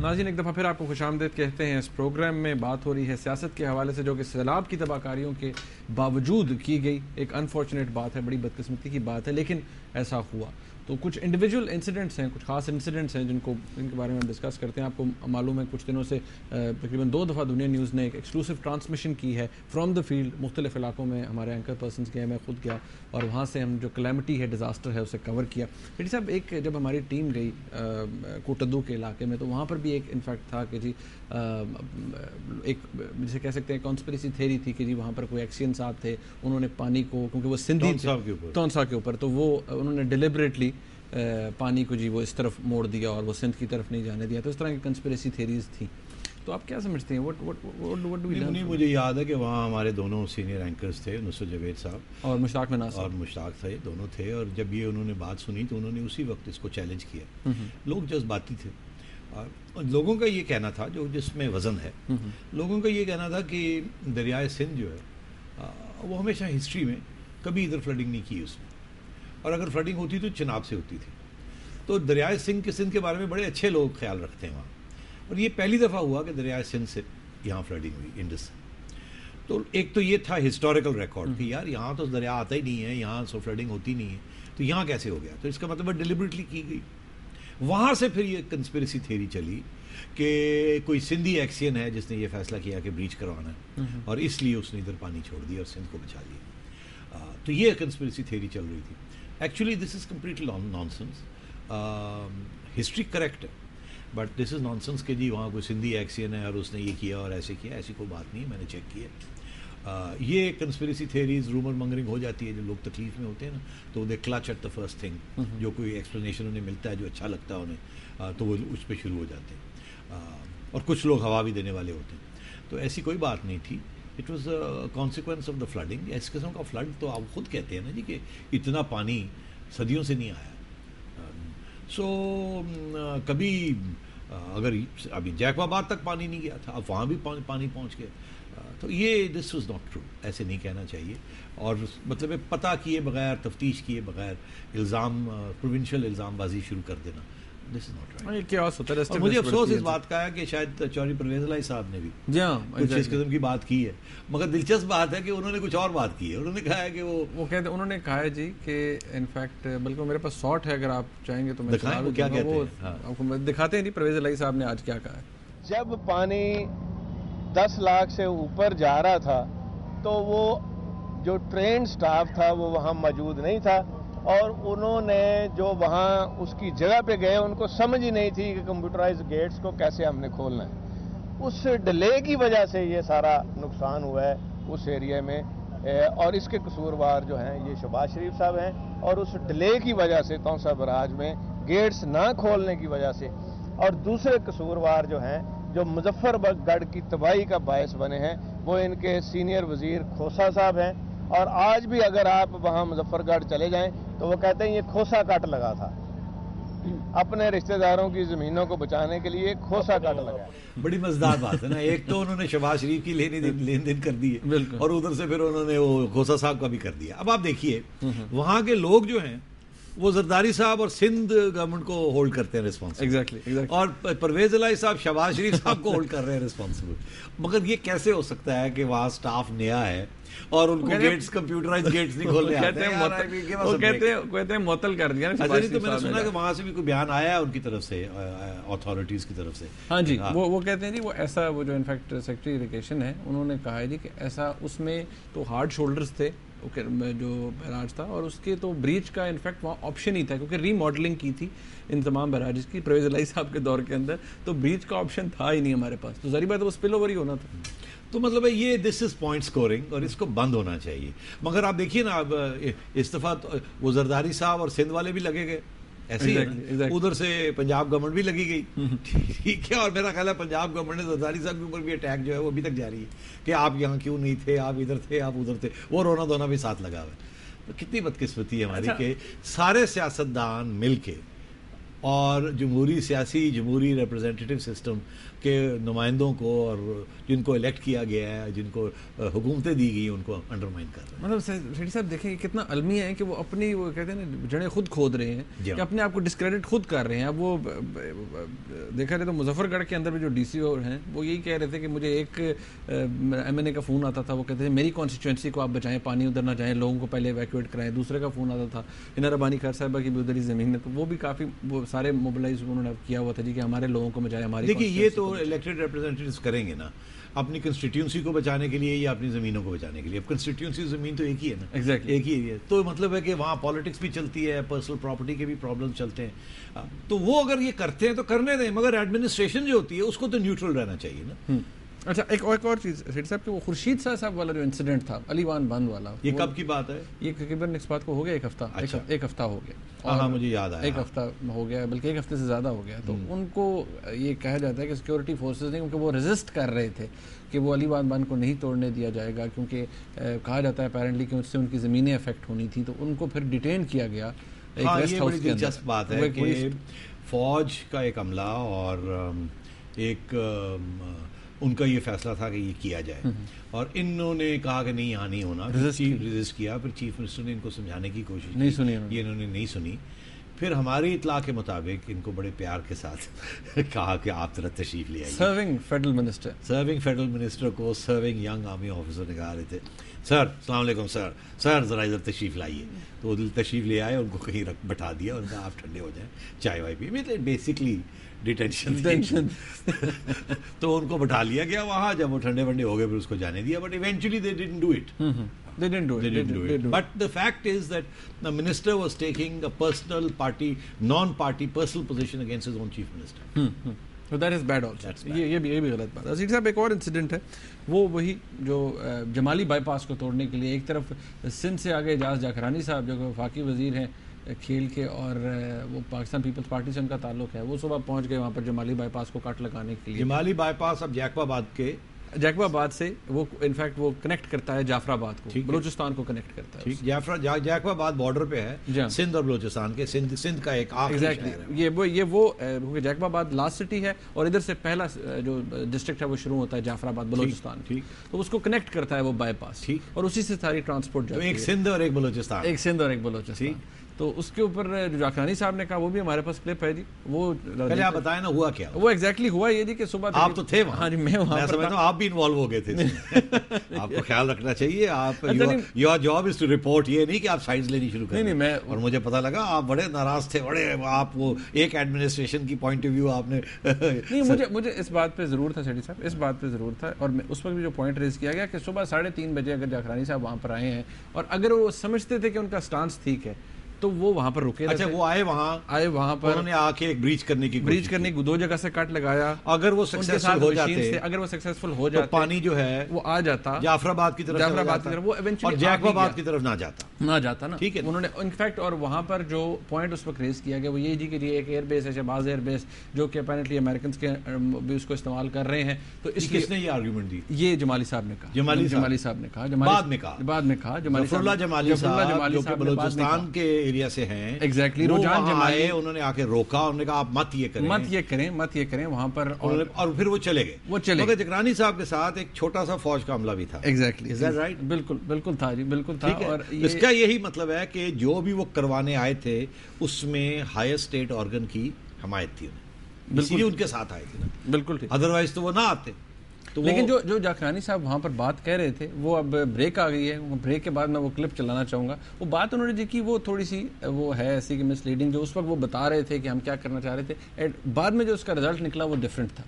ناظرین ایک دفعہ پھر آپ کو خوش آمدید کہتے ہیں. اس پروگرام میں بات ہو رہی ہے سیاست کے حوالے سے جو کہ سیلاب کی تباہ کاریوں کے باوجود کی گئی ایک انفارچونیٹ بات ہے, بڑی بدقسمتی کی بات ہے, لیکن ایسا ہوا. تو کچھ انڈیویجول انسیڈنٹس ہیں, کچھ خاص انسیڈنٹس ہیں جن کے بارے میں ہم ڈسکس کرتے ہیں. آپ کو معلوم ہے کچھ دنوں سے تقریباً 2 دفعہ دنیا نیوز نے ایک ایکسکلوسیو ٹرانسمیشن کی ہے فرام دا فیلڈ. مختلف علاقوں میں ہمارے اینکر پرسنس گئے, میں خود گیا, اور وہاں سے ہم جو کلیمٹی ہے, ڈیزاسٹر ہے, اسے کور کیا. ڈی صاحب ایک جب ہماری ٹیم گئی کوٹدو کے علاقے میں تو وہاں پر بھی ایک انفیکٹ تھا کہ جی ایک جسے کہہ سکتے ہیں کانسپریسی تھیری تھی کہ جی وہاں پر کوئی ایکسین صاحب تھے, انہوں نے پانی کو, کیونکہ وہ سندھی تونسا کے اوپر, تو وہ انہوں نے ڈیلیبریٹلی پانی کو جی وہ اس طرف موڑ دیا اور وہ سندھ کی طرف نہیں جانے دیا. تو اس طرح کی کنسپریسی تھیریز تھیں. تو آپ کیا سمجھتے ہیں؟ مجھے یاد ہے کہ وہاں ہمارے دونوں سینئر اینکرز تھے, نصرت جاوید صاحب اور مشتاق مناصر, اور مشتاق تھے, دونوں تھے. اور جب یہ انہوں نے بات سنی تو انہوں نے اسی وقت اس کو چیلنج کیا. لوگ جذباتی تھے, اور لوگوں کا یہ کہنا تھا, جو جس میں وزن ہے, لوگوں کا یہ کہنا تھا کہ دریائے سندھ جو ہے وہ ہمیشہ ہسٹری میں کبھی ادھر فلڈنگ نہیں کی اس نے, اور اگر فلڈنگ ہوتی تو چناب سے ہوتی تھی. تو دریائے سندھ کے بارے میں بڑے اچھے لوگ خیال رکھتے ہیں وہاں, اور یہ پہلی دفعہ ہوا کہ دریائے سندھ سے یہاں فلڈنگ ہوئی انڈس سے. تو ایک تو یہ تھا ہسٹوریکل ریکارڈ کہ یار یہاں تو دریا آتا ہی نہیں ہے, یہاں سو فلڈنگ ہوتی نہیں ہے, تو یہاں کیسے ہو گیا. تو اس کا مطلب ڈیلیبریٹلی کی گئی. وہاں سے پھر یہ کنسپریسی تھیری چلی کہ کوئی سندھی ایکسین ہے جس نے یہ فیصلہ کیا کہ بریچ کروانا ہے, اور اس لیے اس نے ادھر پانی چھوڑ دیا اور سندھ کو بچا لیا. تو یہ کنسپریسی تھیری چل رہی تھی. Actually this is completely nonsense. History correct ہے, but this is nonsense کہ جی وہاں کوئی سندھی ایکسین ہے اور اس نے یہ کیا اور ایسے کیا. ایسی کوئی بات نہیں ہے, میں نے چیک کیا. یہ کنسپریسی تھیریز رومر منگرنگ ہو جاتی ہے. جو لوگ تکلیف میں ہوتے ہیں نا تو they clutch at the first thing, جو کوئی ایکسپلینیشن انہیں ملتا ہے جو اچھا لگتا ہے انہیں, تو وہ اس پہ شروع ہو جاتے ہیں. اور کچھ لوگ ہوا بھی دینے والے ہوتے ہیں. تو ایسی کوئی بات نہیں تھی. It was consequence of the flooding. اس قسم کا فلڈ تو آپ خود کہتے ہیں نا جی کہ اتنا پانی صدیوں سے نہیں آیا. سو کبھی اگر ابھی جیکو آباد تک پانی نہیں گیا تھا, اب وہاں بھی پانی پہنچ گیا. تو یہ دس واز ناٹ ٹرو, ایسے نہیں کہنا چاہیے. اور مطلب پتہ کیے بغیر, تفتیش کیے بغیر الزام, پروونشل الزام بازی شروع کر دینا, دس از ناٹ رائٹ. اور مجھے افسوس اس بات کا ہے کہ شاید چوہدری پرویز الہی صاحب نے بھی کچھ اس قسم کی بات کی ہے, مگر دلچسپ بات ہے کہ انہوں نے کچھ اور بات کی ہے. انہوں نے کہا ہے کہ وہ کہتے انہوں نے کہا ہے جی کہ انفیکٹ بلکہ میرے پاس شارٹ ہے, اگر آپ چاہیں گے تو میں کیا کہتے ہیں, آپ کو دکھاتے ہیں. جی پرویز الہی صاحب نے آج کیا کہا ہے. جب پانی 10 لاکھ سے اوپر جا رہا تھا تو وہ جو ٹرین سٹاف تھا وہ وہاں موجود نہیں تھا, اور انہوں نے جو وہاں اس کی جگہ پہ گئے ان کو سمجھ ہی نہیں تھی کہ کمپیوٹرائز گیٹس کو کیسے ہم نے کھولنا ہے. اس ڈیلے کی وجہ سے یہ سارا نقصان ہوا ہے اس ایریے میں, اور اس کے قصوروار جو ہیں یہ شہباز شریف صاحب ہیں, اور اس ڈیلے کی وجہ سے تونسا براج میں گیٹس نہ کھولنے کی وجہ سے. اور دوسرے قصوروار جو ہیں جو مظفر گڑھ کی تباہی کا باعث بنے ہیں وہ ان کے سینئر وزیر کھوسا صاحب ہیں. اور آج بھی اگر آپ وہاں مظفر گڑھ چلے جائیں تو وہ کہتے ہیں یہ کھوسا کٹ لگا تھا, اپنے رشتہ داروں کی زمینوں کو بچانے کے لیے کھوسا کٹ لگا. بڑی مزدار بات ہے نا. ایک تو انہوں نے شہباز شریف کی لین دین کر دی ہے, اور ادھر سے پھر انہوں نے وہ کھوسا صاحب کا بھی کر دیا. اب آپ دیکھیے وہاں کے لوگ جو ہیں وہ زرداری صاحب اور سندھ گورنمنٹ کو ہولڈ کرتے ہیں ریسپانسبل, اور پرویز الہی صاحب شہباز شریف صاحب کو ہولڈ کر رہے ہیں ریسپانسبل. مگر یہ کیسے ہو سکتا ہے کہ وہاں سٹاف نیا ہے اور ان کو گیٹس کمپیوٹرائز گیٹس نہیں کھولنے آتے ہیں. وہ کہتے ہیں معطل کر دیا. تو میں نے سنا کہ وہاں سے بھی کوئی بیان آیا ہے ان کی طرف سے, اتھارٹیز کی طرف سے. ہاں جی, وہ کہتے ہیں جی وہ ایسا, وہ جو انفیکٹ سیکرٹری اریگیشن ہے انہوں نے کہا ہے جی کہ ایسا اس میں تو ہارڈ شولڈرز تھے جو بیراج تھا, اور اس کے تو بریچ کا انفیکٹ وہاں آپشن ہی تھا کیونکہ ری ماڈلنگ کی تھی ان تمام بیراجز کی پرویز الہی صاحب کے دور کے اندر, تو بریچ کا آپشن تھا ہی نہیں ہمارے پاس. تو ظاہر بات ہے وہ اسپل اوور ہی ہونا تھا. تو مطلب ہے یہ دس از پوائنٹ سکورنگ, اور اس کو بند ہونا چاہیے. مگر آپ دیکھیے نا, اب اس دفعہ وہ زرداری صاحب اور سندھ والے بھی لگے گئے ایسے ہی, ادھر سے پنجاب گورنمنٹ بھی لگی گئی, ٹھیک ہے. اور میرا خیال ہے پنجاب گورنمنٹ نے زرداری صاحب کے اوپر بھی اٹیک جو ہے وہ ابھی تک جاری ہے کہ آپ یہاں کیوں نہیں تھے, آپ ادھر تھے, آپ ادھر تھے. وہ رونا دھونا بھی ساتھ لگا ہوا ہے. تو کتنی بدقسمتی ہے ہماری کہ سارے سیاستدان مل کے اور جمہوری ریپرزینٹیٹیو سسٹم کے نمائندوں کو اور جن کو الیکٹ کیا گیا ہے، جن کو حکومتیں دی گئی ان کو انڈرمائن کر رہے ہیں. مطلب سیٹھی صاحب دیکھیں کتنا المیہ ہے کہ وہ اپنی وہ کہتے ہیں نا جڑیں خود کھود رہے ہیں کہ اپنے آپ کو ڈسکریڈٹ خود کر رہے ہیں. اب وہ دیکھا جائے تو مظفر گڑھ کے اندر بھی جو ڈی سی او ہیں وہ یہی کہہ رہے تھے کہ مجھے ایک ایم این اے کا فون آتا تھا، وہ کہتے ہیں میری کانسٹیچوئنسی کو آپ بچائیں، پانی ادھر نہ جائیں، لوگوں کو پہلے ایویکویٹ کرائیں. دوسرے کا فون آتا تھا انر ربانی خیر صاحبہ کی بھی ادھر ہی زمین ہے، تو وہ بھی کافی وہ سارے موبلائز انہوں نے کیا ہوا تھا جی کہ ہمارے لوگوں کو بچائیں ہماری. دیکھیے یہ تو الیکٹڈ ریپرزینٹیٹیوز کریں گے نا اپنی کنسٹیٹیوئنسی کو بچانے کے لیے یا اپنی زمینوں کو بچانے کے لیے. اب کنسٹیٹیوئنسی زمین تو ایک ہی ہے نا، ایک ہی ہے، تو مطلب ہے کہ وہاں پالیٹکس بھی چلتی ہے، پرسنل پراپرٹی کے بھی پرابلم چلتے ہیں. تو وہ اگر یہ کرتے ہیں تو کرنے دیں، مگر ایڈمنسٹریشن جو ہوتی ہے اس کو تو نیوٹرل رہنا چاہیے نا. اچھا ایک اور چیز سیٹھی صاحب کہ وہ خورشید صاحب والا جو انسیڈنٹ تھا علی وان بند والا، یہ کب کی بات ہے؟ یہ تقریباً اس بات کو ہو گیا ایک ہفتہ ہو گیا. ہاں مجھے یاد آیا، ایک ہفتہ ہو گیا، بلکہ ایک ہفتے سے زیادہ ہو گیا. تو ان کو یہ کہا جاتا ہے کہ سیکورٹی فورسز نے، کیونکہ وہ ریزسٹ کر رہے تھے کہ وہ علی وان بند کو نہیں توڑنے دیا جائے گا، کیونکہ کہا جاتا ہے اپیرنٹلی کہ اس سے ان کی زمینیں افیکٹ ہونی تھیں، تو ان کو پھر ڈیٹین کیا گیا ایک ریسٹ ہاؤس کے اندر. دلچسپ بات ہے کہ فوج کا ایک عملہ اور ایک ان کا یہ فیصلہ تھا کہ یہ کیا جائے، اور انہوں نے کہا کہ نہیں یہاں نہیں ہونا، ریزسٹ کیا. پھر چیف منسٹر نے ان کو سمجھانے کی کوشش کی، یہ انہوں نے نہیں سنی. پھر ہماری اطلاع کے مطابق ان کو بڑے پیار کے ساتھ کہا کہ آپ ذرا تشریف لے آئیے. سرونگ فیڈرل منسٹر کو سرونگ ینگ آرمی آفیسر نے کہا رہے تھے سر السلام علیکم سر ذرا ادھر تشریف لائیے. تو وہ تشریف لے آئے، ان کو کہیں بٹھا دیا اور کہا آپ ٹھنڈے ہو جائیں، چائے وائے پی. بیسکلی ڈیٹینشن تو ان کو بٹھا لیا گیا وہاں. جب وہ ٹھنڈے ونڈے ہو گئے پھر اس کو جانے دیا. But eventually they didn't do it. But the fact is that the minister was taking a non-party personal position against his own chief minister. So that is bad also. یہ بھی غلط بات ہے. سیٹھی صاحب ایک اور انسیڈنٹ ہے، وہ وہی جو جمالی بائی پاس کو توڑنے کے لیے ایک طرف سندھ سے آگے اعجاز جاکرانی صاحب جو وفاقی وزیر ہیں کھیل کے اور وہ پاکستان پیپلز پارٹی سے ان کا تعلق ہے، وہ صبح پہنچ گئے وہاں پر جمالی بائی پاس کو کٹ لگانے کے لیے. جمالی بائی پاس اب جیکب آباد سے وہ انفیکٹ وہ کنیکٹ کرتا ہے جافر آباد کو، بلوچستان کو کنیکٹ کرتا ہے. جیکب آباد بارڈر پہ ہے سندھ اور بلوچستان کے، سندھ کا ایک آخری شہر ہے. یہ وہ جیکب آباد لاسٹ سٹی ہے اور ادھر سے پہلا جو ڈسٹرکٹ ہے وہ شروع ہوتا ہے جعفر آباد بلوچستان. تو اس کو کنیکٹ کرتا ہے وہ بائی پاس، اور اسی سے ساری ٹرانسپورٹ جاتی ہے. ایک سندھ اور ایک بلوچستان. تو اس کے اوپر جو جاکرانی صاحب نے کہا وہ بھی ہمارے پاس کلپ ہے جی. وہ پہلے آپ بتائیں نا ہوا کیا؟ وہ ایگزیکٹلی ہوا یہ جی کہ صبح آپ تو تھے وہاں. ہاں جی میں وہاں پر تھا. آپ بھی انوالو ہو گئے تھے. آپ کو خیال رکھنا چاہیے. آپ your job is to report, یہ نہیں کہ آپ سائڈز لینی شروع کریں. نہیں اور مجھے پتا لگا آپ بڑے ناراض تھے، بڑے آپ وہ ایک ایڈمنسٹریشن کی پوائنٹ آف ویو آپ نے. نہیں مجھے اس بات پہ ضرور تھا سیٹھی صاحب، اس بات پہ ضرور تھا. اور اس وقت بھی جو پوائنٹ ریز کیا گیا کہ صبح 3:30 بجے اگر جاکرانی صاحب وہاں پر آئے ہیں اور اگر وہ سمجھتے تھے کہ ان کا سٹانس ٹھیک ہے تو وہ وہاں پر رکے. اچھا وہ آئے وہاں پر، انہوں نے آ کے ایک بریچ کرنے کی 2 جگہ سے کٹ لگایا. اگر وہ سکسیسفل ہو جاتے پانی جو ہے وہ آ جاتا جعفر آباد کی طرف، وہ ایونچولی اور جیکب آباد کی طرف نہ جاتا نا. ٹھیک ہے انہوں نے انفیکٹ. اور وہاں پر جو پوائنٹ اس وقت ریز کیا گیا وہ یہ جی کہ ایک ایئر بیس ہے شہباز ایئر بیس جو کہ اپیرنٹلی امریکنز کے بھی اس کو استعمال کر رہے ہیں. تو اس کس نے یہ آرگومنٹ دی؟ یہ جمالی صاحب نے کہا. جمالی صاحب نے کہا بعد میں کہا جمالی صاحب جو کہ بلوچستان کے ایریا سے ہیں. ایگزیکٹلی رجحان جمالی انہوں نے آ کے روکا، انہوں نے کہا آپ مت یہ کریں وہاں پر، اور پھر وہ چلے گئے. مگر جاکرانی صاحب کے ساتھ ایک چھوٹا سا فوج کا عملہ بھی تھا. ایگزیکٹلی بالکل تھا جی، بالکل تھا. اور اس کا یہی مطلب ہے کہ جو بھی وہ کروانے آئے تھے اس میں ہائر اسٹیٹ آرگن کی حمایت تھی، اسی لیے ان کے ساتھ آئے تھے نا. بالکل ٹھیک، ادروائز تو وہ نہ آتے. لیکن جو جاکرانی صاحب وہاں پر بات کہہ رہے تھے وہ اب بریک آ گئی ہے. بریک کے بعد میں وہ کلپ چلانا چاہوں گا. وہ بات انہوں نے جو کی وہ تھوڑی سی وہ ہے ایسی کہ مس لیڈنگ. جو اس وقت وہ بتا رہے تھے کہ ہم کیا کرنا چاہ رہے تھے، بعد میں جو اس کا رزلٹ نکلا وہ ڈفرینٹ تھا.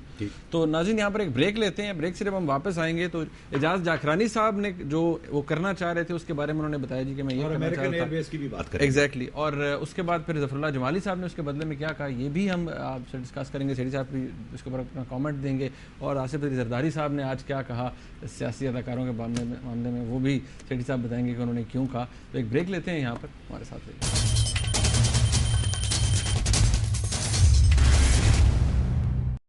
تو ناظرین یہاں پر ایک بریک لیتے ہیں. بریک سے جب ہم واپس آئیں گے تو اعجاز جاکرانی صاحب نے جو وہ کرنا چاہ رہے تھے اس کے بارے میں انہوں نے بتایا جی کہ میں یہ کرنا چاہ رہا تھا. ایگزیکٹلی. اور اس کے بعد پھر ظفر اللہ جمالی صاحب نے اس کے بدلے میں کیا کہا یہ بھی ہم آپ سے ڈسکس کریں گے. سیٹھی صاحب بھی اس کے اوپر اپنا کامنٹ دیں گے. اور آصف علی زرداری صاحب نے آج کیا کہا سیاسی اداکاروں کے معاملے میں وہ بھی سیٹھی صاحب بتائیں گے کہ انہوں نے کیوں کہا. تو ایک بریک لیتے ہیں یہاں پر، ہمارے ساتھ رہیے.